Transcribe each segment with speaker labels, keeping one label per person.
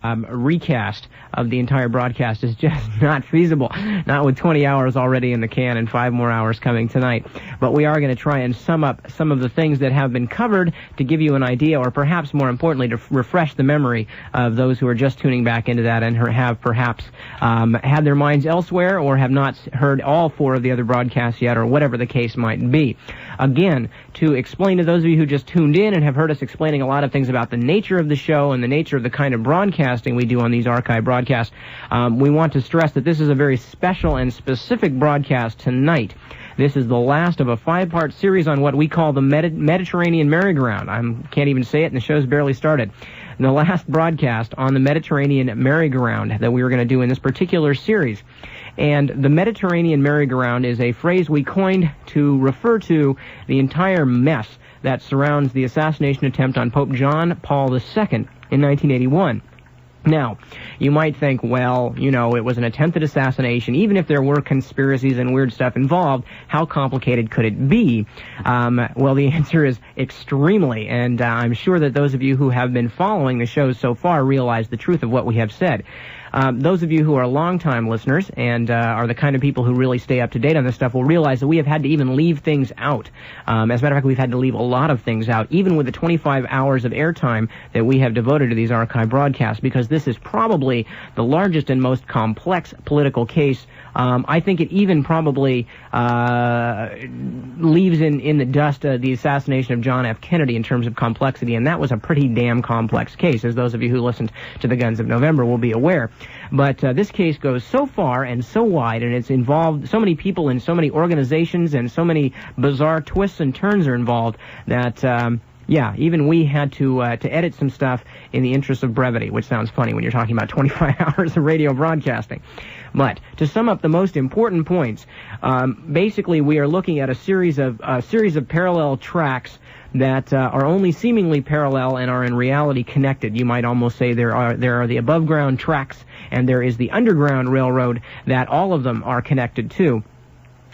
Speaker 1: recast of the entire broadcast is just not feasible, not with 20 hours already in the can and 5 more hours coming tonight. But we are going to try and sum up some of the things that have been covered to give you an idea, or perhaps more importantly, to refresh the memory of those who are just tuning back into that and have perhaps had their minds elsewhere or have not heard all 4 of the other broadcasts yet, or whatever the case might be. Again, to explain to those of you who just tuned in and have heard us explaining a lot of things about the nature of the show and the nature of the kind of broadcasting we do on these archive broadcasts, we want to stress that this is a very special and specific broadcast tonight. This is the last of a 5-part series on what we call the Mediterranean merry-go-round. I can't even say it, and the show's barely started. The last broadcast on the Mediterranean merry-go-round that we were going to do in this particular series. And the Mediterranean merry-go-round is a phrase we coined to refer to the entire mess that surrounds the assassination attempt on Pope John Paul II in 1981. Now, you might think, well, you know, it was an attempted assassination. Even if there were conspiracies and weird stuff involved, how complicated could it be? Well, the answer is extremely, and I'm sure that those of you who have been following the shows so far realize the truth of what we have said. Those of you who are longtime listeners and are the kind of people who really stay up to date on this stuff will realize that we have had to even leave things out. As a matter of fact, we've had to leave a lot of things out, even with the 25 hours of airtime that we have devoted to these archive broadcasts, because this is probably the largest and most complex political case. I think it even probably leaves in the dust the assassination of John F. Kennedy in terms of complexity, and that was a pretty damn complex case, as those of you who listened to the Guns of November will be aware. But this case goes so far and so wide, and it's involved so many people and so many organizations, and so many bizarre twists and turns are involved that yeah, even we had to edit some stuff in the interest of brevity, which sounds funny when you're talking about 25 hours of radio broadcasting. But to sum up the most important points, basically we are looking at a series of parallel tracks that are only seemingly parallel and are in reality connected. You might almost say there are the above ground tracks and there is the underground railroad that all of them are connected to.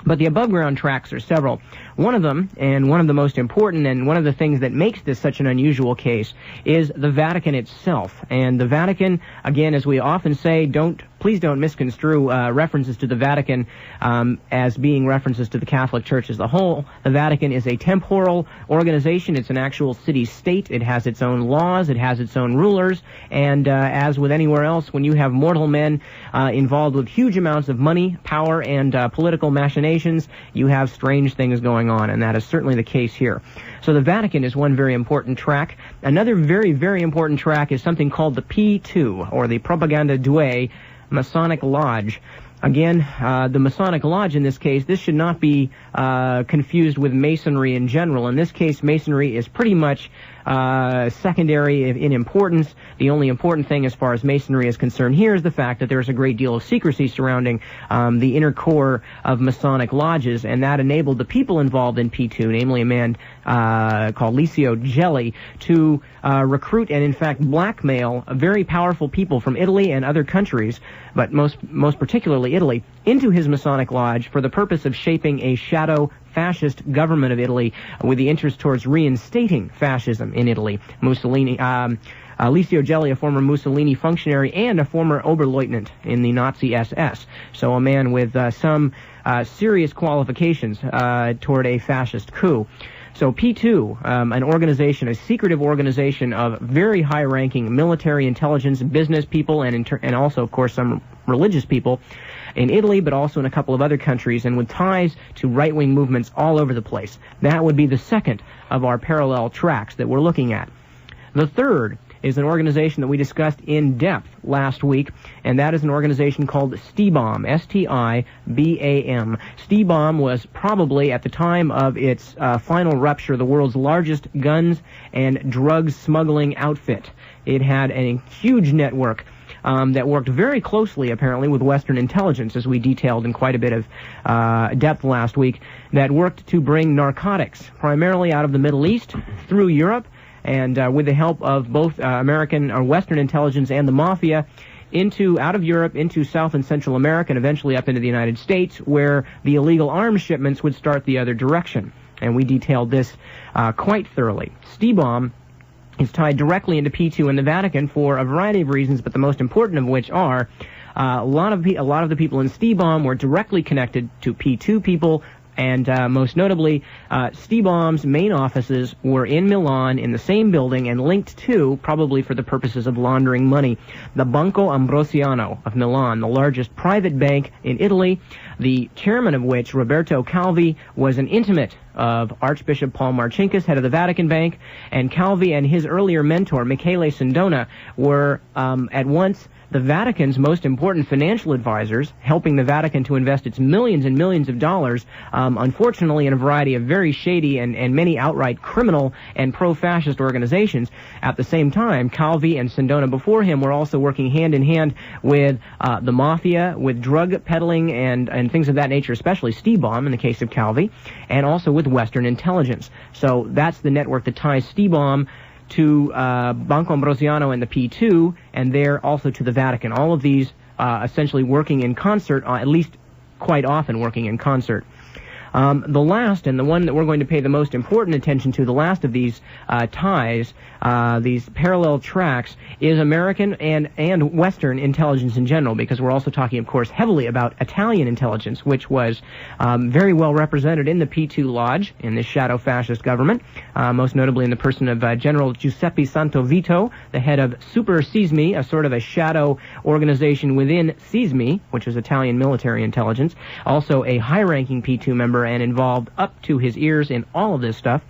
Speaker 1: But the above ground tracks are several. One of them, and one of the most important, and one of the things that makes this such an unusual case, is the Vatican itself. And the Vatican, again, as we often say, please don't misconstrue references to the Vatican as being references to the Catholic Church as a whole. The Vatican is a temporal organization. It's an actual city-state. It has its own laws. It has its own rulers. And as with anywhere else, when you have mortal men involved with huge amounts of money, power, and political machinations, you have strange things going on, and that is certainly the case here. So the Vatican is one very important track. Another very, very important track is something called the P2, or the Propaganda Due Masonic Lodge. Again, the Masonic Lodge in this case, this should not be confused with Masonry in general. In this case, Masonry is pretty much secondary in importance. The only important thing as far as Masonry is concerned here is the fact that there's a great deal of secrecy surrounding the inner core of Masonic lodges, and that enabled the people involved in P2, namely a man called Licio Gelli, to recruit and in fact blackmail very powerful people from Italy and other countries, but most particularly Italy, into his Masonic lodge for the purpose of shaping a shadow fascist government of Italy with the interest towards reinstating fascism in Italy. Mussolini, Licio Gelli, a former Mussolini functionary and a former Oberleutnant in the Nazi SS. So a man with some serious qualifications toward a fascist coup. So P2, an organization, a secretive organization of very high-ranking military intelligence, business people, and also, of course, some religious people in Italy, but also in a couple of other countries, and with ties to right-wing movements all over the place. That would be the second of our parallel tracks that we're looking at. The third is an organization that we discussed in depth last week, and that is an organization called STIBAM, S-T-I-B-A-M. STIBAM was probably, at the time of its final rupture, the world's largest guns and drugs smuggling outfit. It had a huge network that worked very closely, apparently, with Western intelligence, as we detailed in quite a bit of depth last week, that worked to bring narcotics, primarily out of the Middle East, through Europe, and with the help of both American or Western intelligence and the mafia, out of Europe, into South and Central America, and eventually up into the United States, where the illegal arms shipments would start the other direction. And we detailed this quite thoroughly. STIBAM is tied directly into P2 and the Vatican for a variety of reasons, but the most important of which are a lot of the people in Stiebaum were directly connected to P2 people, and most notably, Stiebaum's main offices were in Milan in the same building and linked to, probably for the purposes of laundering money, the Banco Ambrosiano of Milan, the largest private bank in Italy, the chairman of which, Roberto Calvi, was an intimate of Archbishop Paul Marcinkus, head of the Vatican Bank, and Calvi and his earlier mentor, Michele Sindona, were at once the Vatican's most important financial advisors, helping the Vatican to invest its millions and millions of dollars, unfortunately in a variety of very shady and many outright criminal and pro-fascist organizations. At the same time, Calvi and Sindona before him were also working hand in hand with the mafia, with drug peddling and things of that nature, especially Stiebaum in the case of Calvi, and also with Western intelligence. So that's the network that ties Stiebaum to Banco Ambrosiano and the P2, and there also to the Vatican. All of these essentially working in concert, at least quite often working in concert. The last, and the one that we're going to pay the most important attention to, the last of these ties, these parallel tracks, is American and Western intelligence in general, because we're also talking, of course, heavily about Italian intelligence, which was very well represented in the P2 Lodge, in this shadow fascist government, most notably in the person of General Giuseppe Santovito, the head of Super Sismi, a sort of a shadow organization within Sismi, which is Italian military intelligence, also a high-ranking P2 member and involved up to his ears in all of this stuff.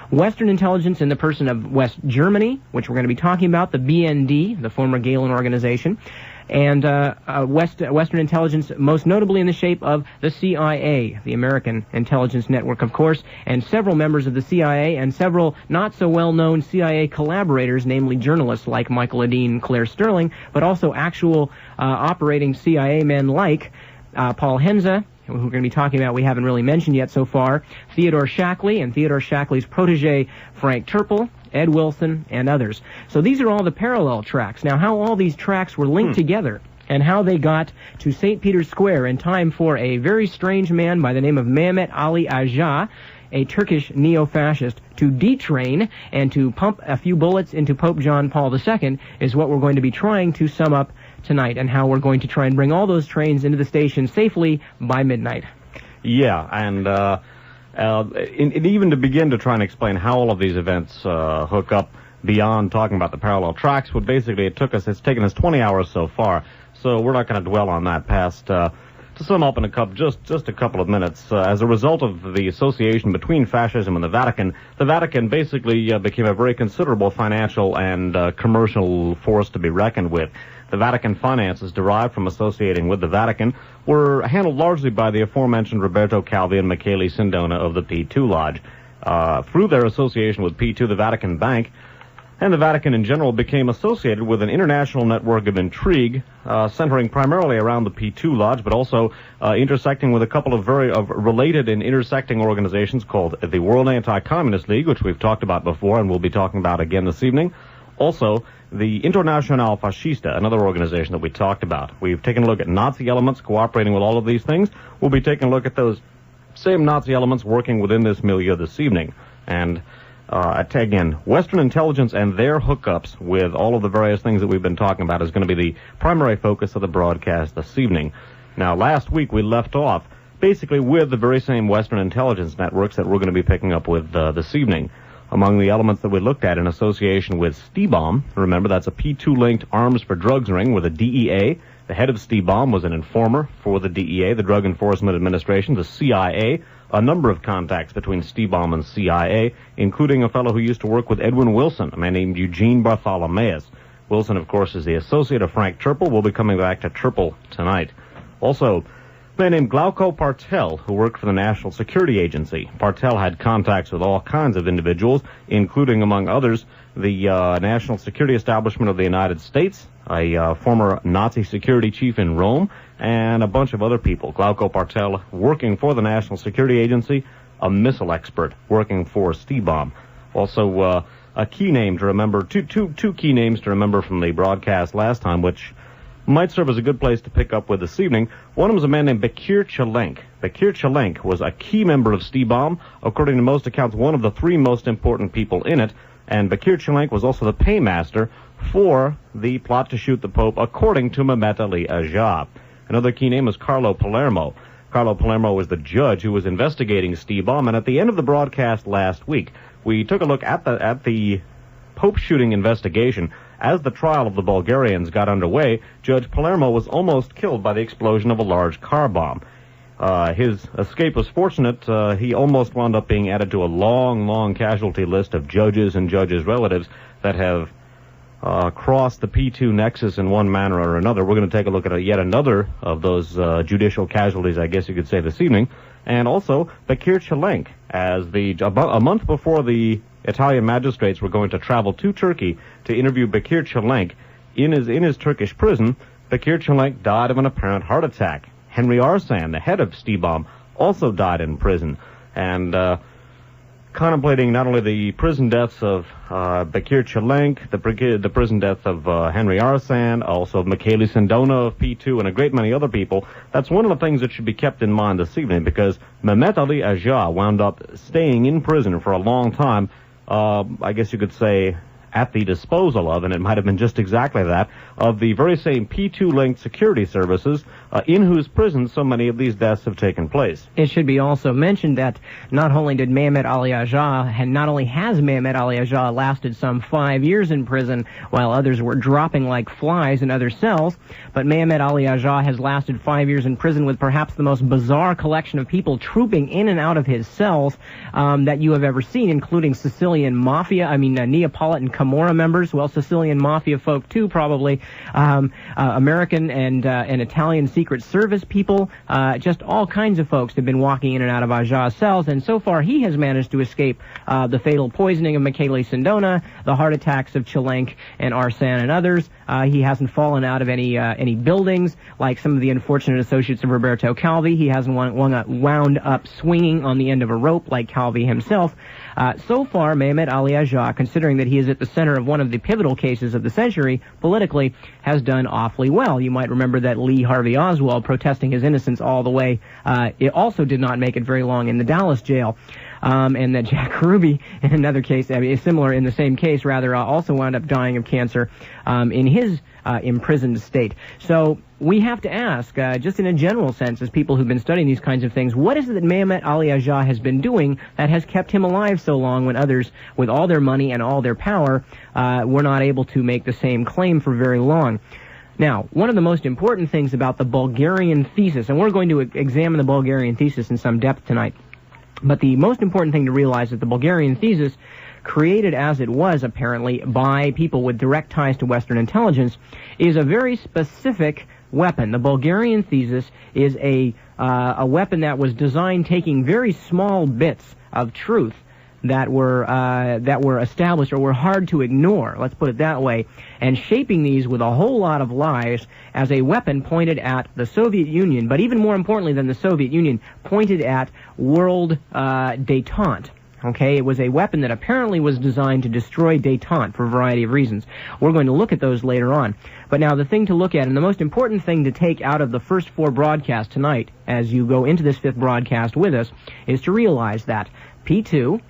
Speaker 1: Western intelligence in the person of West Germany, which we're going to be talking about, the BND, the former Gehlen organization, and Western intelligence most notably in the shape of the CIA, the American intelligence network, of course, and several members of the CIA and several not-so-well-known CIA collaborators, namely journalists like Michael Adine and Claire Sterling, but also actual operating CIA men like Paul Henze, who we're going to be talking about, we haven't really mentioned yet so far, Theodore Shackley, and Theodore Shackley's protege, Frank Turple, Ed Wilson, and others. So these are all the parallel tracks. Now, how all these tracks were linked together and how they got to St. Peter's Square in time for a very strange man by the name of Mehmet Ali Aja, a Turkish neo-fascist, to detrain and to pump a few bullets into Pope John Paul II is what we're going to be trying to sum up tonight, and how we're going to try and bring all those trains into the station safely by midnight.
Speaker 2: Yeah, and even to begin to try and explain how all of these events hook up beyond talking about the parallel tracks, would basically it's taken us 20 hours so far, so we're not going to dwell on that past. To sum up in just a couple of minutes, as a result of the association between fascism and the Vatican basically became a very considerable financial and commercial force to be reckoned with. The Vatican finances derived from associating with the Vatican were handled largely by the aforementioned Roberto Calvi and Michele Sindona of the P2 Lodge. Through their association with P2, the Vatican Bank and the Vatican in general became associated with an international network of intrigue, centering primarily around the P2 Lodge, but also intersecting with a couple of related and intersecting organizations called the World Anti-Communist League, which we've talked about before and we'll be talking about again this evening. Also, the Internacional Fascista, another organization that we talked about. We've taken a look at Nazi elements cooperating with all of these things. We'll be taking a look at those same Nazi elements working within this milieu this evening. And again, Western intelligence and their hookups with all of the various things that we've been talking about is going to be the primary focus of the broadcast this evening. Now, last week we left off basically with the very same Western intelligence networks that we're going to be picking up with this evening. Among the elements that we looked at in association with Stiebaum, remember that's a P2-linked arms for drugs ring with the DEA. The head of Stiebaum was an informer for the DEA, the Drug Enforcement Administration, the CIA, a number of contacts between Stiebaum and CIA, including a fellow who used to work with Edwin Wilson, a man named Eugene Bartholomeus. Wilson, of course, is the associate of Frank Turple. We'll be coming back to Turple tonight. Also, a man named Glauco Partel, who worked for the National Security Agency. Partel had contacts with all kinds of individuals, including, among others, the National Security Establishment of the United States, a former Nazi security chief in Rome, and a bunch of other people. Glauco Partel working for the National Security Agency, a missile expert working for Stiebaum. Also, a key name to remember, two key names to remember from the broadcast last time, which might serve as a good place to pick up with this evening. One of them was a man named Bekir Çelenk. Bekir Çelenk was a key member of Stiebaum, according to most accounts, one of the three most important people in it, and Bakir Chalenk was also the paymaster for the plot to shoot the Pope, according to Mehmet Ali Ajah. Another key name is Carlo Palermo. Carlo Palermo was the judge who was investigating Stiebaum, and at the end of the broadcast last week, we took a look at the Pope shooting investigation. As the trial of the Bulgarians got underway, Judge Palermo was almost killed by the explosion of a large car bomb. His escape was fortunate. He almost wound up being added to a long casualty list of judges and judges' relatives that have crossed the P2 nexus in one manner or another. We're going to take a look at yet another of those judicial casualties, I guess you could say, this evening. And also Bakir Chalenk, as a month before the Italian magistrates were going to travel to Turkey to interview Bakir Chalenk in his Turkish prison. Bakir Chalenk died of an apparent heart attack. Henry Arsan, the head of Stiebaum, also died in prison. And contemplating not only the prison deaths of Bakir Chalenk, the prison death of Henry Arsan, also of Michele Sindona of P2, and a great many other people, that's one of the things that should be kept in mind this evening, because Mehmet Ali Ajah wound up staying in prison for a long time, I guess you could say, at the disposal of, and it might have been just exactly that, of the very same P2-linked security services in whose prisons so many of these deaths have taken place.
Speaker 1: It should be also mentioned that not only did Mehmet Ali Ajah, and not only has Mehmet Ali Ajah lasted some 5 years in prison while others were dropping like flies in other cells, but Mehmet Ali Ajah has lasted 5 years in prison with perhaps the most bizarre collection of people trooping in and out of his cells that you have ever seen, including Sicilian Mafia, Neapolitan Camorra members, well, Sicilian Mafia folk too, probably, American and Italian Secret Service people, just all kinds of folks have been walking in and out of Ajah's cells, and so far he has managed to escape the fatal poisoning of Michele Sindona, the heart attacks of Chalenk and Arsan and others. He hasn't fallen out of any buildings like some of the unfortunate associates of Roberto Calvi. He hasn't wound up swinging on the end of a rope like Calvi himself. So far, Mehmet Ali Ajah, considering that he is at the center of one of the pivotal cases of the century, politically, has done awfully well. You might remember that Lee Harvey Oswald, protesting his innocence all the way, it also did not make it very long in the Dallas jail. And that Jack Ruby, in another case, similar in the same case, also wound up dying of cancer in his imprisoned state. So we have to ask, just in a general sense, as people who've been studying these kinds of things, what is it that Mehmet Ali Ajah has been doing that has kept him alive so long when others, with all their money and all their power, were not able to make the same claim for very long? Now, one of the most important things about the Bulgarian thesis, and we're going to examine the Bulgarian thesis in some depth tonight, but the most important thing to realize is that the Bulgarian thesis, created as it was apparently by people with direct ties to Western intelligence, is a very specific weapon. The Bulgarian thesis is a weapon that was designed taking very small bits of truth that were established or were hard to ignore, let's put it that way, and shaping these with a whole lot of lies as a weapon pointed at the Soviet Union, but even more importantly than the Soviet Union, pointed at world détente. Okay, it was a weapon that apparently was designed to destroy détente for a variety of reasons. We're going to look at those later on. But now the thing to look at, and the most important thing to take out of the first 4 broadcasts tonight, as you go into this 5th broadcast with us, is to realize that P2,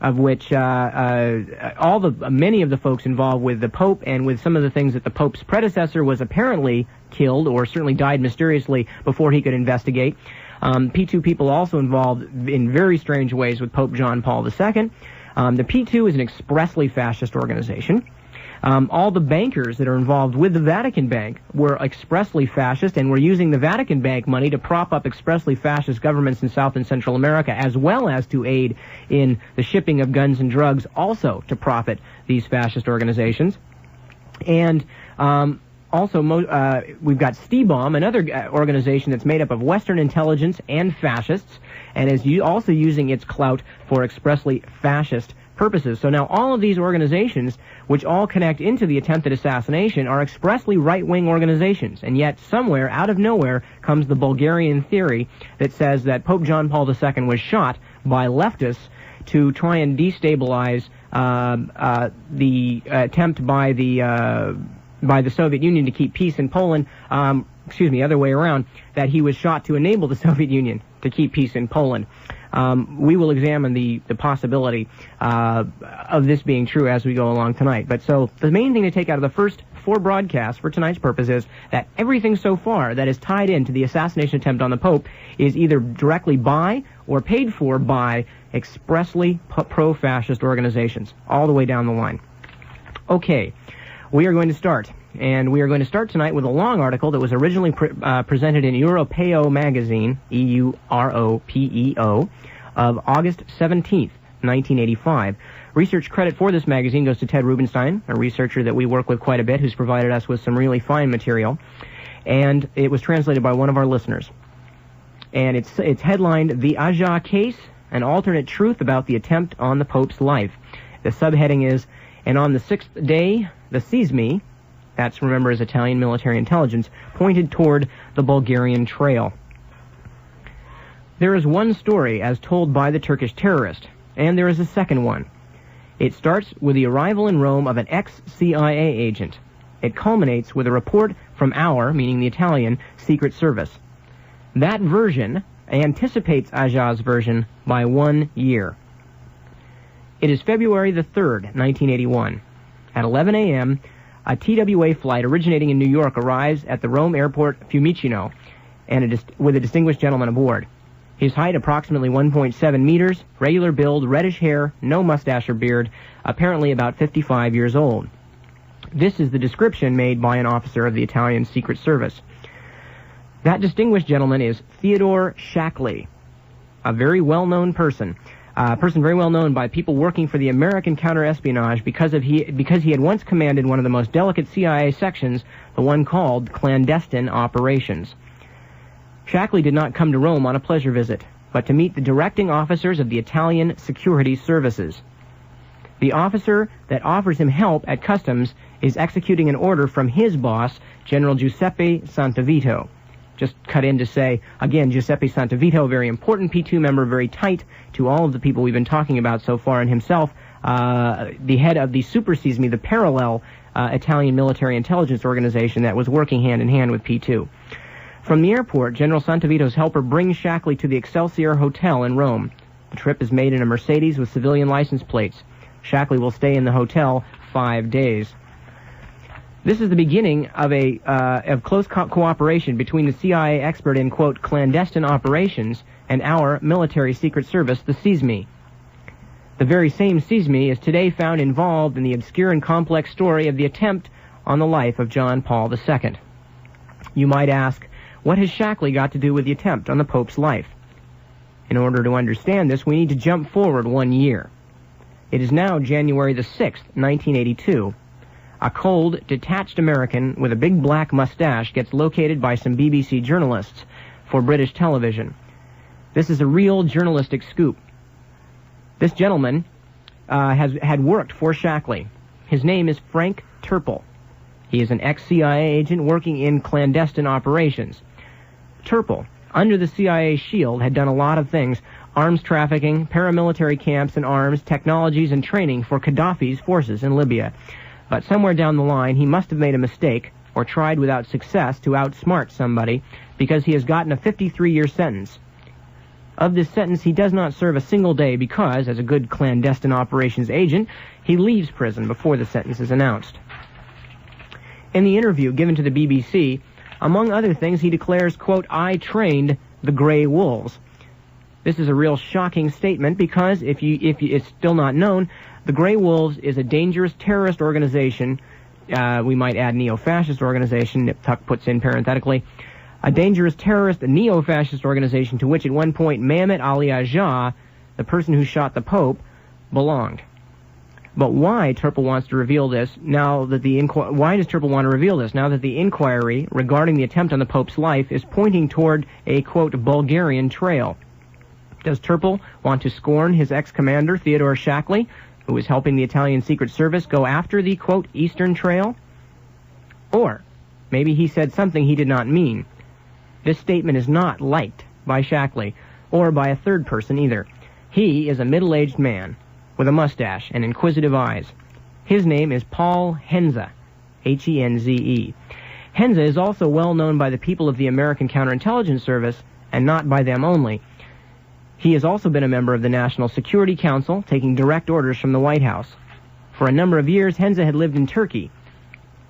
Speaker 1: of which many of the folks involved with the Pope and with some of the things that the Pope's predecessor was apparently killed or certainly died mysteriously before he could investigate. P2 people also involved in very strange ways with Pope John Paul II. The P2 is an expressly fascist organization. All the bankers that are involved with the Vatican Bank were expressly fascist and were using the Vatican Bank money to prop up expressly fascist governments in South and Central America, as well as to aid in the shipping of guns and drugs, also to profit these fascist organizations. And also, we've got Stiebaum, another organization that's made up of Western intelligence and fascists, and is also using its clout for expressly fascist purposes. So now all of these organizations, which all connect into the attempted assassination, are expressly right-wing organizations. And yet somewhere, out of nowhere, comes the Bulgarian theory that says that Pope John Paul II was shot by leftists to try and destabilize the attempt by the Soviet Union to keep peace in Poland, the other way around, that he was shot to enable the Soviet Union to keep peace in Poland. We will examine the possibility of this being true as we go along tonight. But so the main thing to take out of the first 4 broadcasts for tonight's purpose is that everything so far that is tied into the assassination attempt on the Pope is either directly by or paid for by expressly pro-fascist organizations, all the way down the line. Okay, we are going to start. And we are going to start tonight with a long article that was originally presented in Europeo magazine, EUROPEO, of August 17th, 1985. Research credit for this magazine goes to Ted Rubenstein, a researcher that we work with quite a bit, who's provided us with some really fine material. And it was translated by one of our listeners. And it's headlined, "The Aja Case, an Alternate Truth About the Attempt on the Pope's Life." The subheading is, "And on the 6th day, the Sismi," that's, remember, is Italian military intelligence, "pointed toward the Bulgarian Trail." There is one story as told by the Turkish terrorist, and there is a second one. It starts with the arrival in Rome of an ex-CIA agent. It culminates with a report from our, meaning the Italian, Secret Service. That version anticipates Aja's version by 1 year. It is February the 3rd, 1981. At 11 a.m., a TWA flight originating in New York arrives at the Rome airport Fiumicino with a distinguished gentleman aboard. His height approximately 1.7 meters, regular build, reddish hair, no mustache or beard, apparently about 55 years old. This is the description made by an officer of the Italian Secret Service. That distinguished gentleman is Theodore Shackley, a very well-known person. A person very well known by people working for the American counterespionage because he had once commanded one of the most delicate CIA sections, the one called Clandestine Operations. Shackley did not come to Rome on a pleasure visit, but to meet the directing officers of the Italian security services. The officer that offers him help at customs is executing an order from his boss, General Giuseppe Santavito. Just cut in to say, again, Giuseppe Santavito, very important P2 member, very tight to all of the people we've been talking about so far, and himself the head of the Super Sismi, the parallel Italian military intelligence organization that was working hand-in-hand with P2. From the airport, General Santavito's helper brings Shackley to the Excelsior Hotel in Rome. The trip is made in a Mercedes with civilian license plates. Shackley will stay in the hotel 5 days. This is the beginning of close cooperation between the CIA expert in, quote, clandestine operations and our military secret service, the Sismi. The very same Sismi is today found involved in the obscure and complex story of the attempt on the life of John Paul II. You might ask, what has Shackley got to do with the attempt on the Pope's life? In order to understand this, we need to jump forward 1 year. It is now January the 6th, 1982. A cold, detached American with a big black mustache gets located by some BBC journalists for British television. This is a real journalistic scoop. This gentleman had worked for Shackley. His name is Frank Turple. He is an ex-CIA agent working in clandestine operations. Turple, under the CIA shield, had done a lot of things: arms trafficking, paramilitary camps and arms, technologies, and training for Gaddafi's forces in Libya. But somewhere down the line, he must have made a mistake, or tried without success to outsmart somebody, because he has gotten a 53-year sentence. Of this sentence, he does not serve a single day because, as a good clandestine operations agent, he leaves prison before the sentence is announced. In the interview given to the BBC, among other things, he declares, quote, I trained the Grey Wolves. This is a real shocking statement because, if it's still not known, the Grey Wolves is a dangerous terrorist organization. We might add neo-fascist organization, Nip Tuck puts in parenthetically. A dangerous terrorist, neo-fascist organization to which at one point Mehmet Ali Aja, the person who shot the Pope, belonged. But why Turple wants to reveal this now that why does Turple want to reveal this now that the inquiry regarding the attempt on the Pope's life is pointing toward a, quote, Bulgarian trail? Does Turple want to scorn his ex-commander, Theodore Shackley, who is helping the Italian Secret Service go after the, quote, Eastern Trail? Or maybe he said something he did not mean. This statement is not liked by Shackley, or by a third person either. He is a middle-aged man with a mustache and inquisitive eyes. His name is Paul Henze, H-E-N-Z-E. Henze is also well known by the people of the American Counterintelligence Service, and not by them only. He has also been a member of the National Security Council, taking direct orders from the White House. For a number of years, Henze had lived in Turkey.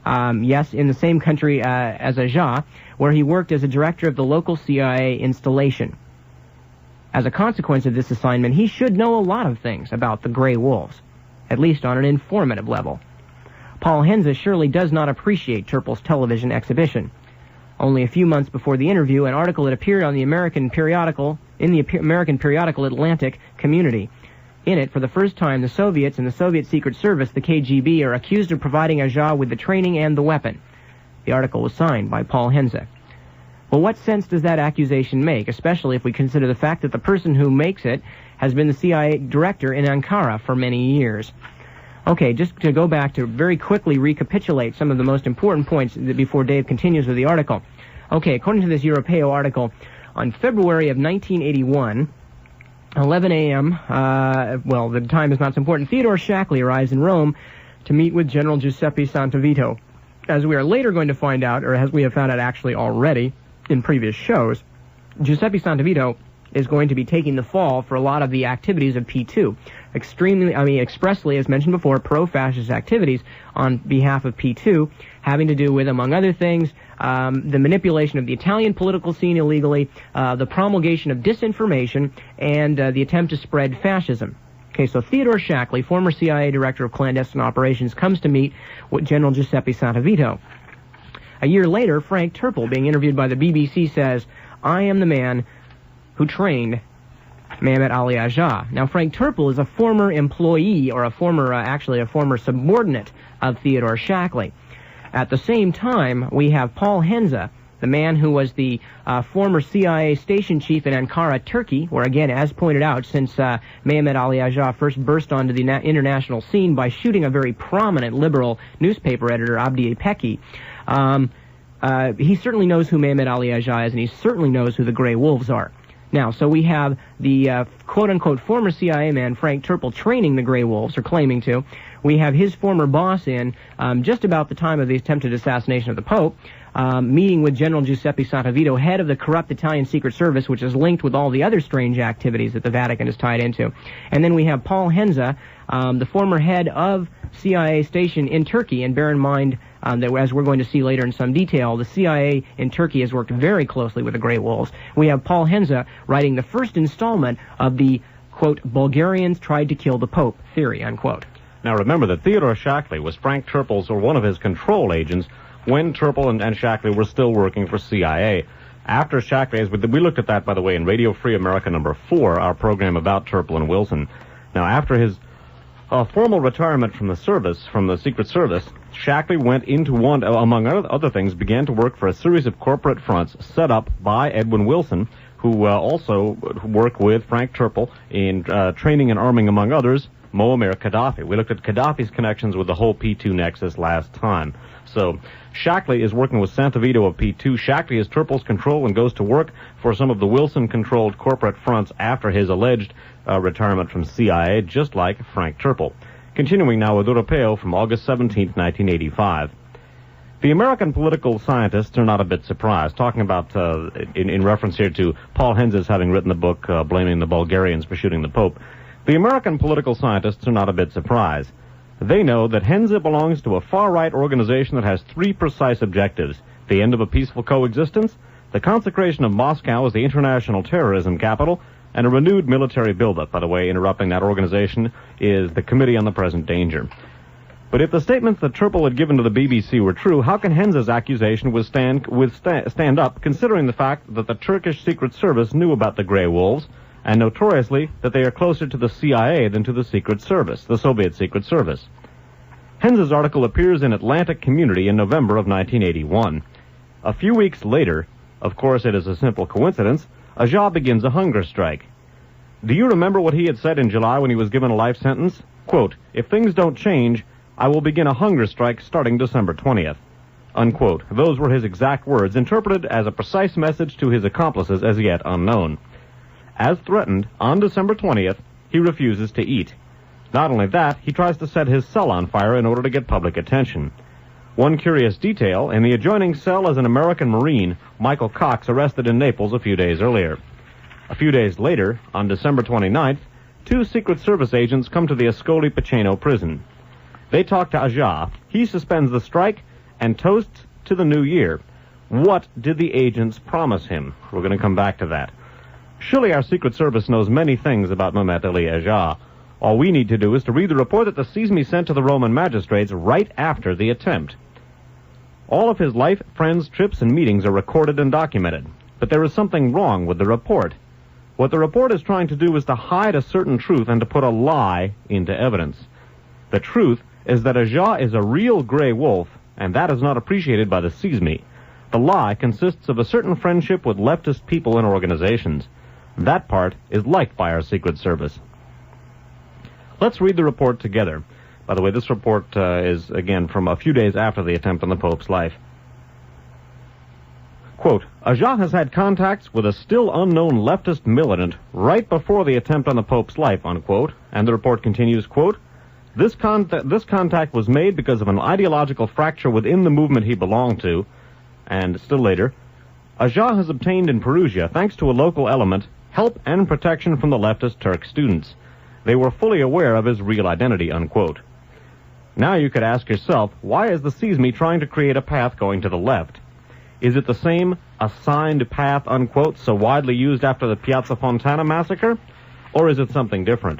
Speaker 1: Yes, in the same country as Ajah, where he worked as a director of the local CIA installation. As a consequence of this assignment, he should know a lot of things about the Grey Wolves, at least on an informative level. Paul Henze surely does not appreciate Turpel's television exhibition. Only a few months before the interview, an article had appeared on the American periodical Atlantic Community. In it, for the first time, the Soviets and the Soviet Secret Service, the KGB, are accused of providing Ajah with the training and the weapon. The article was signed by Paul Henze. Well, what sense does that accusation make, especially if we consider the fact that the person who makes it has been the CIA director in Ankara for many years? Okay, just to go back to very quickly recapitulate some of the most important points before Dave continues with the article. Okay, according to this Europeo article, on February of 1981, 11 a.m., well, the time is not so important, Theodore Shackley arrives in Rome to meet with General Giuseppe Santavito. As we are later going to find out, or as we have found out actually already in previous shows, Giuseppe Santavito is going to be taking the fall for a lot of the activities of P2. Expressly, as mentioned before, pro-fascist activities on behalf of P2, having to do with, among other things, the manipulation of the Italian political scene illegally, the promulgation of disinformation, and the attempt to spread fascism. Okay, so Theodore Shackley, former CIA director of clandestine operations, comes to meet with General Giuseppe Santavito. A year later, Frank Turpel, being interviewed by the BBC, says, "I am the man who trained Mehmet Ali Ajah." Now, Frank Turpel is a former employee, or a former subordinate of Theodore Shackley. At the same time, we have Paul Henze, the man who was the former CIA station chief in Ankara, Turkey, where, again, as pointed out, since Mehmet Ali Ajah first burst onto the international scene by shooting a very prominent liberal newspaper editor, Abdi Peki, he certainly knows who Mehmet Ali Ajah is, and he certainly knows who the Grey Wolves are. Now, so we have the quote-unquote former CIA man, Frank Turpel, training the Grey Wolves, or claiming to. We have his former boss in just about the time of the attempted assassination of the Pope, meeting with General Giuseppe Santavito, head of the corrupt Italian Secret Service, which is linked with all the other strange activities that the Vatican is tied into. And then we have Paul Henze, the former head of CIA station in Turkey, and bear in mind that, as we're going to see later in some detail, the CIA in Turkey has worked very closely with the Grey Wolves. We have Paul Henze writing the first installment of the, quote, Bulgarians tried to kill the Pope theory, unquote.
Speaker 2: Now remember that Theodore Shackley was Frank Turpel's, or one of his control agents, when Turpel and Shackley were still working for CIA. After Shackley, we looked at that, by the way, in Radio Free America number 4, our program about Turpel and Wilson. Now, after his formal retirement from the Secret Service, Shackley went into one, among other things, began to work for a series of corporate fronts set up by Edwin Wilson, who also worked with Frank Turpel in training and arming, among others, Muammar Gaddafi. We looked at Gaddafi's connections with the whole P2 nexus last time. So Shackley is working with Santavito of P2. Shackley is Turpel's control and goes to work for some of the Wilson-controlled corporate fronts after his alleged retirement from CIA, just like Frank Turpel. Continuing now with Europeo from August 17, 1985. The American political scientists are not a bit surprised, talking about, in reference here to Paul Henze's having written the book blaming the Bulgarians for shooting the Pope. The American political scientists are not a bit surprised. They know that Henze belongs to a far-right organization that has three precise objectives: the end of a peaceful coexistence, the consecration of Moscow as the international terrorism capital, and a renewed military buildup. By the way, interrupting that organization is the Committee on the Present Danger. But if the statements that Turpel had given to the BBC were true, how can Henze's accusation stand up, considering the fact that the Turkish Secret Service knew about the Grey Wolves, and notoriously that they are closer to the CIA than to the Secret Service, the Soviet Secret Service? Henze's article appears in Atlantic Community in November of 1981. A few weeks later, of course it is a simple coincidence, Ajah begins a hunger strike. Do you remember what he had said in July when he was given a life sentence? Quote, "If things don't change, I will begin a hunger strike starting December 20th. Unquote. Those were his exact words, interpreted as a precise message to his accomplices as yet unknown. As threatened, on December 20th, he refuses to eat. Not only that, he tries to set his cell on fire in order to get public attention. One curious detail, in the adjoining cell is an American Marine, Michael Cox, arrested in Naples a few days earlier. A few days later, on December 29th, 2 Secret Service agents come to the Ascoli Piceno prison. They talk to Aja. He suspends the strike and toasts to the new year. What did the agents promise him? We're going to come back to that. Surely our Secret Service knows many things about Mehmet Ali Aja. All we need to do is to read the report that the Sismi sent to the Roman magistrates right after the attempt. All of his life, friends, trips, and meetings are recorded and documented. But there is something wrong with the report. What the report is trying to do is to hide a certain truth and to put a lie into evidence. The truth is that Aja is a real gray wolf, and that is not appreciated by the Sismi. The lie consists of a certain friendship with leftist people and organizations. That part is liked by our Secret Service. Let's read the report together. By the way, this report is, again, from a few days after the attempt on the Pope's life. Quote, Aja has had contacts with a still unknown leftist militant right before the attempt on the Pope's life, unquote. And the report continues, quote, this contact was made because of an ideological fracture within the movement he belonged to. And still later, Aja has obtained in Perugia, thanks to a local element, help and protection from the leftist Turk students. They were fully aware of his real identity, unquote. Now you could ask yourself, why is the Sismi trying to create a path going to the left? Is it the same assigned path, unquote, so widely used after the Piazza Fontana massacre? Or is it something different?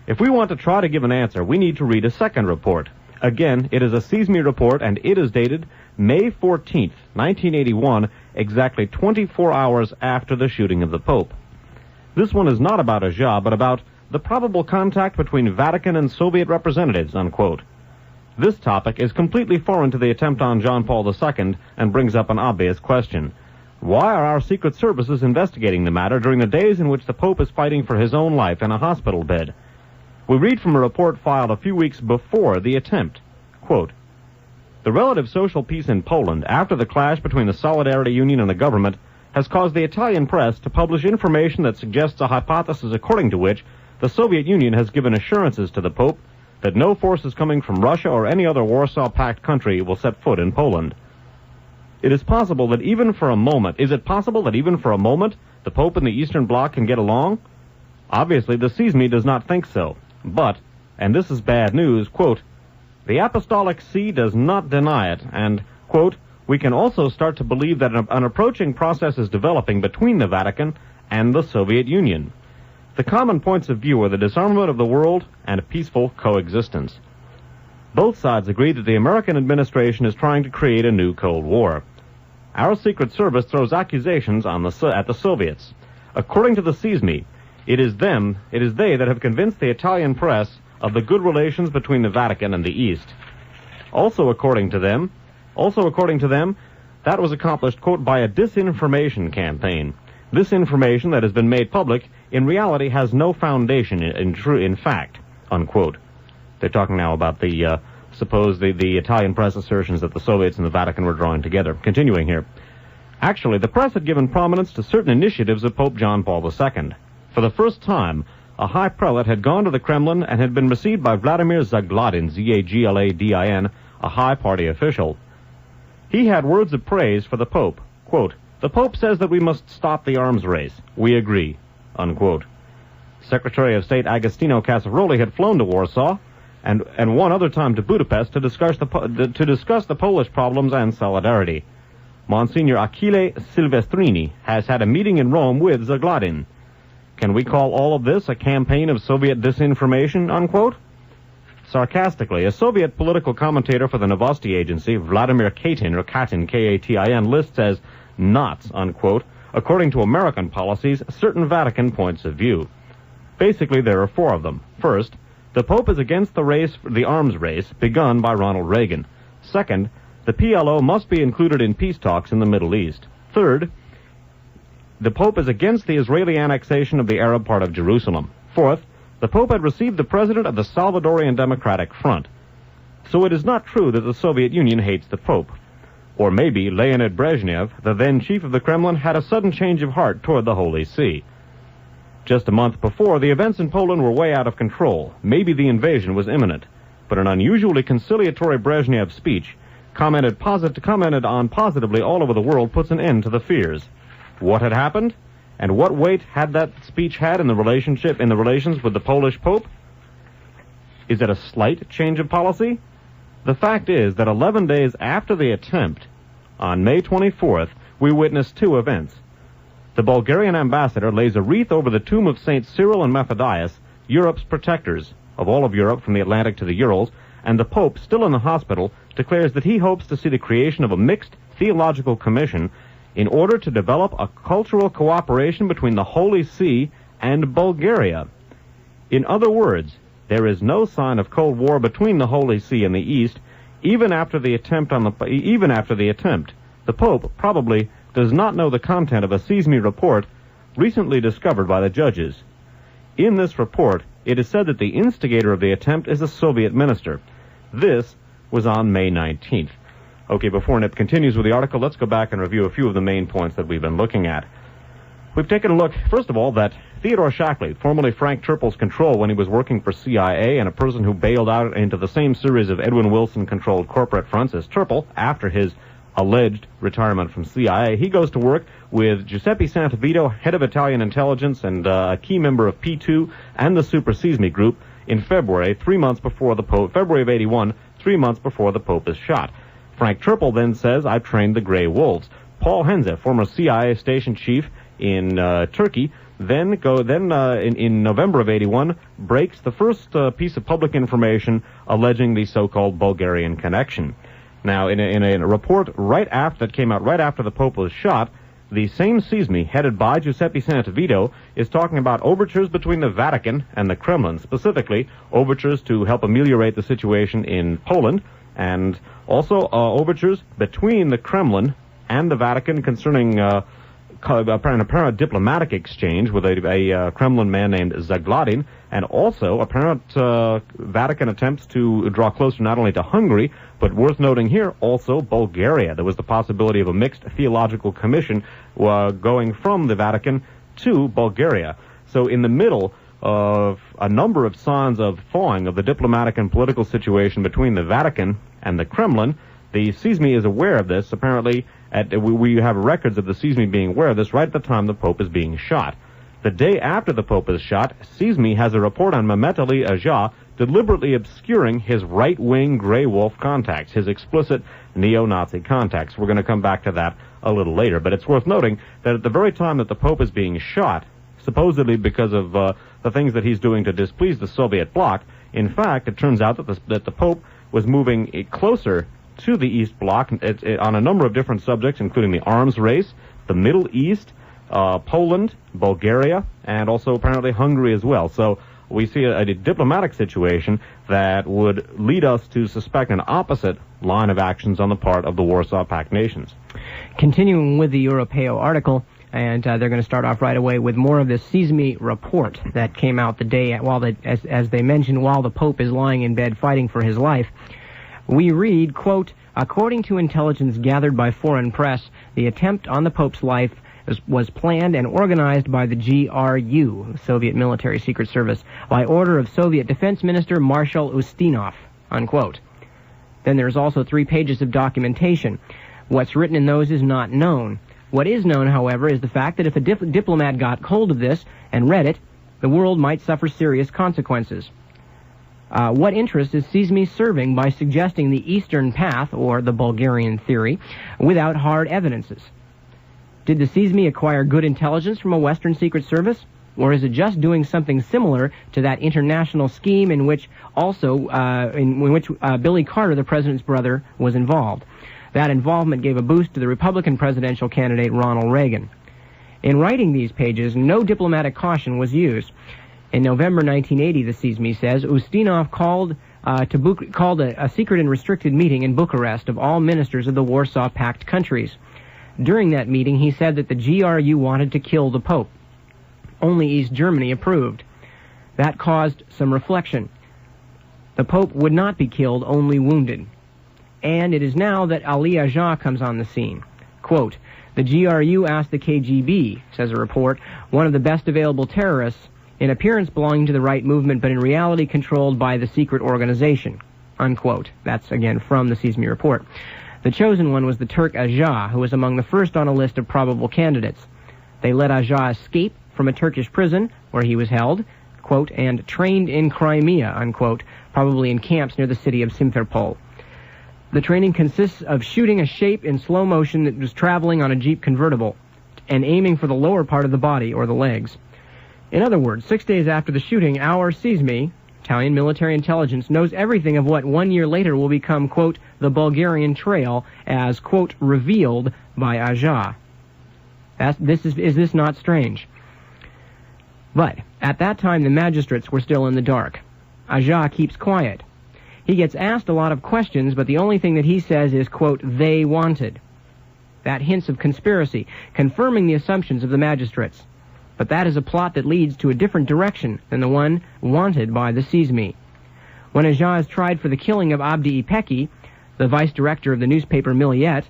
Speaker 2: If we want to try to give an answer, we need to read a second report. Again, it is a Sismi report, and it is dated May 14th, 1981, exactly 24 hours after the shooting of the Pope. This one is not about Aja, but about the probable contact between Vatican and Soviet representatives, unquote. This topic is completely foreign to the attempt on John Paul II and brings up an obvious question. Why are our secret services investigating the matter during the days in which the Pope is fighting for his own life in a hospital bed? We read from a report filed a few weeks before the attempt. Quote, the relative social peace in Poland after the clash between the Solidarity Union and the government has caused the Italian press to publish information that suggests a hypothesis according to which the Soviet Union has given assurances to the Pope that no forces coming from Russia or any other Warsaw Pact country will set foot in Poland. It is possible that even for a moment, the Pope and the Eastern Bloc can get along? Obviously, the Sismi does not think so. But, and this is bad news, quote, the Apostolic See does not deny it, and, quote, we can also start to believe that an approaching process is developing between the Vatican and the Soviet Union. The common points of view are the disarmament of the world and peaceful coexistence. Both sides agree that the American administration is trying to create a new Cold War. Our Secret Service throws accusations at the Soviets. According to the Sismi, it is they that have convinced the Italian press of the good relations between the Vatican and the East. Also according to them, that was accomplished, quote, by a disinformation campaign. This information that has been made public in reality has no foundation in fact, unquote. They're talking now about the Italian press assertions that the Soviets and the Vatican were drawing together. Continuing here. Actually, the press had given prominence to certain initiatives of Pope John Paul II. For the first time, a high prelate had gone to the Kremlin and had been received by Vladimir Zagladin, Z-A-G-L-A-D-I-N, a high party official. He had words of praise for the Pope. Quote, the Pope says that we must stop the arms race. We agree, unquote. Secretary of State Agostino Casaroli had flown to Warsaw and one other time to Budapest to discuss the Polish problems and solidarity. Monsignor Achille Silvestrini has had a meeting in Rome with Zagladin. Can we call all of this a campaign of Soviet disinformation, unquote? Sarcastically, a Soviet political commentator for the Novosti Agency, Vladimir Katin, or Katin, K-A-T-I-N, lists as knots, unquote, according to American policies, certain Vatican points of view. Basically, there are 4 of them. First, the Pope is against the arms race begun by Ronald Reagan. Second, the PLO must be included in peace talks in the Middle East. Third, the Pope is against the Israeli annexation of the Arab part of Jerusalem. Fourth, the Pope had received the president of the Salvadorian Democratic Front. So it is not true that the Soviet Union hates the Pope. Or maybe Leonid Brezhnev, the then chief of the Kremlin, had a sudden change of heart toward the Holy See. Just a month before, the events in Poland were way out of control. Maybe the invasion was imminent. But an unusually conciliatory Brezhnev speech, commented on positively all over the world, puts an end to the fears. What had happened? And what weight had that speech had in the relations with the Polish Pope? Is it a slight change of policy? The fact is that 11 days after the attempt, on May 24th, we witnessed two events. The Bulgarian ambassador lays a wreath over the tomb of St. Cyril and Methodius, Europe's protectors of all of Europe from the Atlantic to the Urals, and the Pope, still in the hospital, declares that he hopes to see the creation of a mixed theological commission in order to develop a cultural cooperation between the Holy See and Bulgaria. In other words, there is no sign of Cold War between the Holy See and the East, even after the attempt. The Pope probably does not know the content of a CISMI report recently discovered by the judges. In this report, it is said that the instigator of the attempt is a Soviet minister. This was on May 19th. Okay, before Nip continues with the article, let's go back and review a few of the main points that we've been looking at. We've taken a look, first of all, that Theodore Shackley, formerly Frank Turple's control when he was working for CIA and a person who bailed out into the same series of Edwin Wilson-controlled corporate fronts as Turple after his alleged retirement from CIA, he goes to work with Giuseppe Santavito, head of Italian intelligence and a key member of P2 and the Super CISMI group in February, 3 months before the Pope, February of 81, 3 months before the Pope is shot. Frank Turple then says, "I've trained the Grey Wolves." Paul Henze, former CIA station chief in Turkey, then in November of 81, breaks the first piece of public information alleging the so-called Bulgarian connection. Now, in a report that came out right after the Pope was shot, the same CISMI, headed by Giuseppe Santavito, is talking about overtures between the Vatican and the Kremlin, specifically overtures to help ameliorate the situation in Poland, and also overtures between the Kremlin and the Vatican concerning an apparent diplomatic exchange with a Kremlin man named Zagladin, and also apparent Vatican attempts to draw closer not only to Hungary, but worth noting here, also Bulgaria. There was the possibility of a mixed theological commission going from the Vatican to Bulgaria. So in the middle of a number of signs of thawing of the diplomatic and political situation between the Vatican and the Kremlin, the CISMI is aware of this. Apparently, we have records of the CISMI being aware of this right at the time the Pope is being shot. The day after the Pope is shot, CISMI has a report on Mehmet Ali Aja deliberately obscuring his right-wing Grey Wolf contacts, his explicit neo-Nazi contacts. We're going to come back to that a little later, but it's worth noting that at the very time that the Pope is being shot, supposedly because of the things that he's doing to displease the Soviet bloc, in fact, it turns out that the Pope was moving closer to the East Bloc on a number of different subjects, including the arms race, the Middle East, Poland, Bulgaria, and also apparently Hungary as well. So we see a diplomatic situation that would lead us to suspect an opposite line of actions on the part of the Warsaw Pact nations.
Speaker 1: Continuing with the Europeo article, and they're going to start off right away with more of this CISMI report that came out the day, as they mentioned, while the Pope is lying in bed fighting for his life. We read, quote, "According to intelligence gathered by foreign press, the attempt on the Pope's life was planned and organized by the GRU, Soviet Military Secret Service, by order of Soviet Defense Minister Marshal Ustinov," unquote. Then there's also 3 pages of documentation. What's written in those is not known. What is known, however, is the fact that if a diplomat got hold of this and read it, the world might suffer serious consequences. What interest is CISMI serving by suggesting the Eastern Path, or the Bulgarian theory, without hard evidences? Did the CISMI acquire good intelligence from a Western Secret Service? Or is it just doing something similar to that international scheme in which Billy Carter, the president's brother, was involved? That involvement gave a boost to the Republican presidential candidate Ronald Reagan. In writing these pages, no diplomatic caution was used. In November 1980, the CISMI says, Ustinov called a secret and restricted meeting in Bucharest of all ministers of the Warsaw Pact countries. During that meeting, he said that the GRU wanted to kill the Pope. Only East Germany approved. That caused some reflection. The Pope would not be killed, only wounded. And it is now that Ali Aja comes on the scene. Quote, "The GRU asked the KGB," says a report, "one of the best available terrorists, in appearance belonging to the right movement, but in reality controlled by the secret organization," unquote. That's, again, from the CISMI report. The chosen one was the Turk Aja, who was among the first on a list of probable candidates. They let Aja escape from a Turkish prison where he was held, quote, and trained in Crimea, unquote, probably in camps near the city of Simferopol. The training consists of shooting a shape in slow motion that was traveling on a Jeep convertible and aiming for the lower part of the body or the legs. In other words, 6 days after the shooting, our CISMI, Italian military intelligence, knows everything of what 1 year later will become, quote, the Bulgarian Trail as, quote, revealed by Aja. Is this not strange? But at that time, the magistrates were still in the dark. Aja keeps quiet. He gets asked a lot of questions, but the only thing that he says is, quote, they wanted. That hints of conspiracy, confirming the assumptions of the magistrates. But that is a plot that leads to a different direction than the one wanted by the CISMI. When Aja is tried for the killing of Abdi Ipeki, the vice director of the newspaper Milliyet,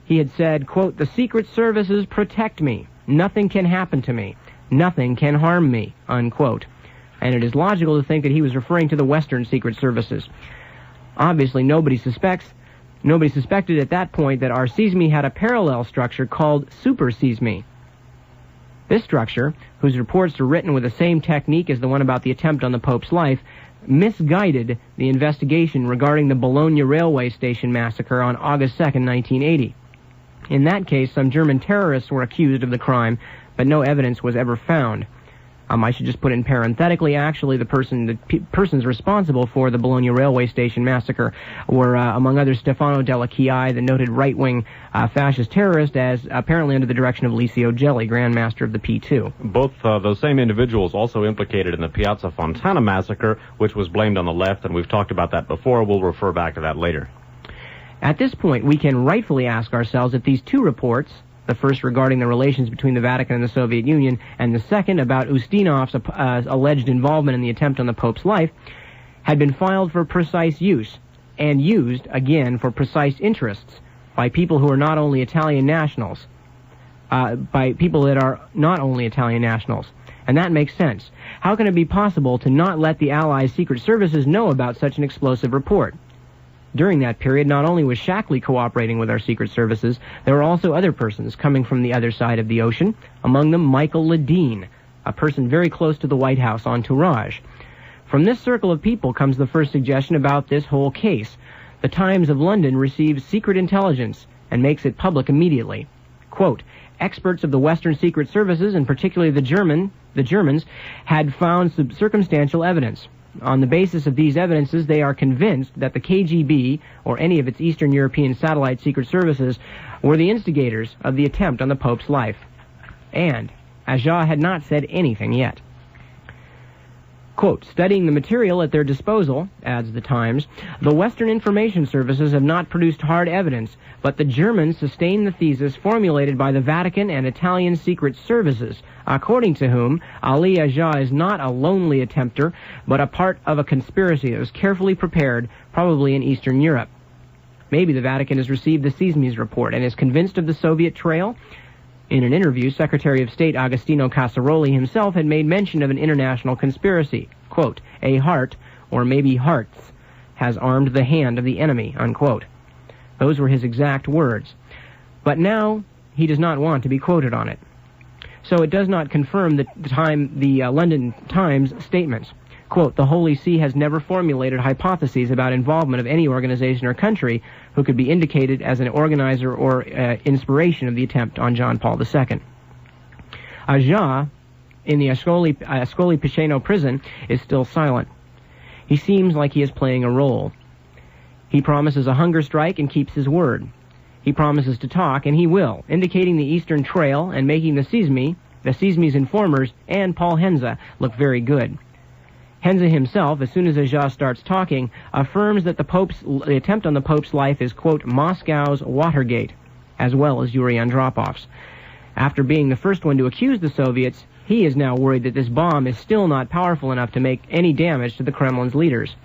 Speaker 1: he had said, quote, the secret services protect me. Nothing can happen to me. Nothing can harm me, unquote. And it is logical to think that he was referring to the Western secret services. Obviously, nobody suspected at that point that our CISMI had a parallel structure called Super CISMI. This structure, whose reports are written with the same technique as the one about the attempt on the Pope's life, misguided the investigation regarding the Bologna railway station massacre on August 2nd, 1980. In that case, some German terrorists were accused of the crime, but no evidence was ever found. I should just put in parenthetically, actually, the persons responsible for the Bologna railway station massacre were, among others, Stefano Della Chiai, the noted right-wing fascist terrorist, as apparently under the direction of Licio Gelli, Grand Master of the P2.
Speaker 2: Both those same individuals also implicated in the Piazza Fontana massacre, which was blamed on the left, and we've talked about that before. We'll refer back to that later.
Speaker 1: At this point, we can rightfully ask ourselves if these two reports, the first regarding the relations between the Vatican and the Soviet Union, and the second about Ustinov's alleged involvement in the attempt on the Pope's life, had been filed for precise use, and used, again, for precise interests, by people who are not only Italian nationals, by people that are not only Italian nationals. And that makes sense. How can it be possible to not let the Allies' secret services know about such an explosive report? During that period, not only was Shackley cooperating with our secret services, there were also other persons coming from the other side of the ocean, among them Michael Ledeen, a person very close to the White House entourage. From this circle of people comes the first suggestion about this whole case. The Times of London receives secret intelligence and makes it public immediately. Quote, experts of the Western secret services, and particularly the Germans, had found circumstantial evidence. On the basis of these evidences, they are convinced that the KGB, or any of its Eastern European satellite secret services, were the instigators of the attempt on the Pope's life. And Aja had not said anything yet. Quote, studying the material at their disposal, adds the Times, the Western information services have not produced hard evidence, but the Germans sustain the thesis formulated by the Vatican and Italian secret services, according to whom Ali Aja is not a lonely attempter, but a part of a conspiracy that was carefully prepared, probably in Eastern Europe. Maybe the Vatican has received the CISMI's report and is convinced of the Soviet trail. In an interview, Secretary of State Agostino Casaroli himself had made mention of an international conspiracy. Quote, a heart, or maybe hearts, has armed the hand of the enemy, unquote. Those were his exact words. But now he does not want to be quoted on it. So it does not confirm the London Times statements. Quote, the Holy See has never formulated hypotheses about involvement of any organization or country who could be indicated as an organizer or inspiration of the attempt on John Paul II. Aja, in the Ascoli Piceno prison, is still silent. He seems like he is playing a role. He promises a hunger strike and keeps his word. He promises to talk, and he will, indicating the Eastern Trail and making the CISMI's informers, and Paul Henze look very good. Henze himself, as soon as Aja starts talking, affirms that the attempt on the Pope's life is, quote, Moscow's Watergate, as well as Yuri Andropov's. After being the first one to accuse the Soviets, he is now worried that this bomb is still not powerful enough to make any damage to the Kremlin's leaders.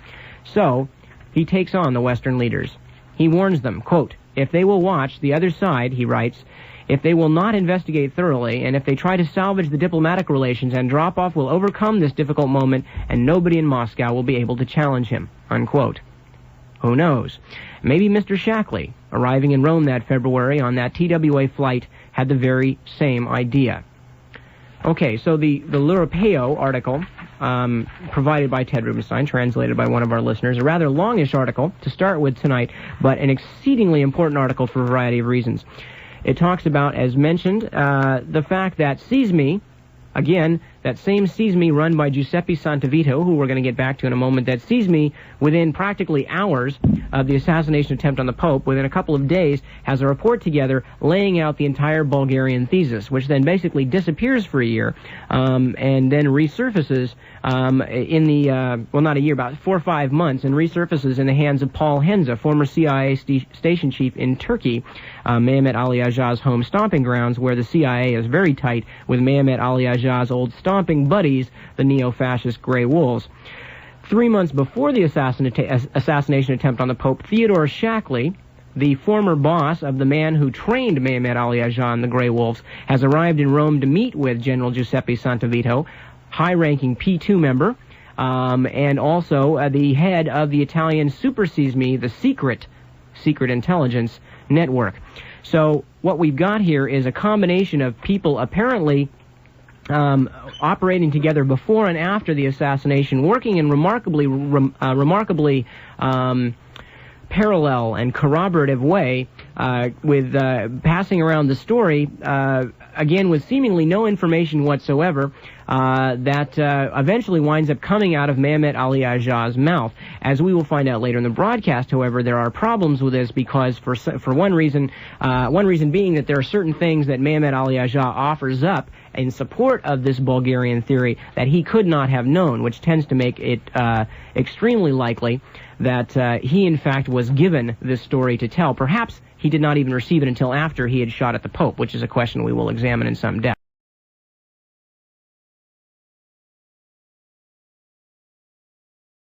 Speaker 1: So, he takes on the Western leaders. He warns them, quote, if they will watch the other side, he writes, if they will not investigate thoroughly, and if they try to salvage the diplomatic relations, Andropov will overcome this difficult moment, and nobody in Moscow will be able to challenge him, unquote. Who knows? Maybe Mr. Shackley, arriving in Rome that February on that TWA flight, had the very same idea. Okay, so the L'Europeo article, provided by Ted Rubenstein, translated by one of our listeners, a rather longish article to start with tonight, but an exceedingly important article for a variety of reasons. It talks about, as mentioned, the fact that Seize Me, again, that same Seize Me run by Giuseppe Santavito, who we're going to get back to in a moment, that Seize Me, within practically hours of the assassination attempt on the Pope, within a couple of days, has a report together laying out the entire Bulgarian thesis, which then basically disappears for a year, and then resurfaces in the, well, not a year, about 4 or 5 months, and resurfaces in the hands of Paul Henze, former CIA station chief in Turkey, Mehmet Ali Agha's home stomping grounds, where the CIA is very tight with Mehmet Ali Agha's old stomping buddies, the neo-fascist Grey Wolves. 3 months before the assassination attempt on the Pope, Theodore Shackley, the former boss of the man who trained Mehmet Ali Agha and the Grey Wolves, has arrived in Rome to meet with General Giuseppe Santavito, high-ranking P2 member, and also the head of the Italian Super Seize Me, the secret intelligence network. So what we've got here is a combination of people apparently operating together before and after the assassination, working in remarkably parallel and corroborative way, with passing around the story, again with seemingly no information whatsoever, that eventually winds up coming out of Mehmet Ali Agha's mouth. As we will find out later in the broadcast, however, there are problems with this because for one reason being that there are certain things that Mehmet Ali Agha offers up in support of this Bulgarian theory that he could not have known, which tends to make it extremely likely that he, in fact, was given this story to tell. Perhaps he did not even receive it until after he had shot at the Pope, which is a question we will examine in some depth.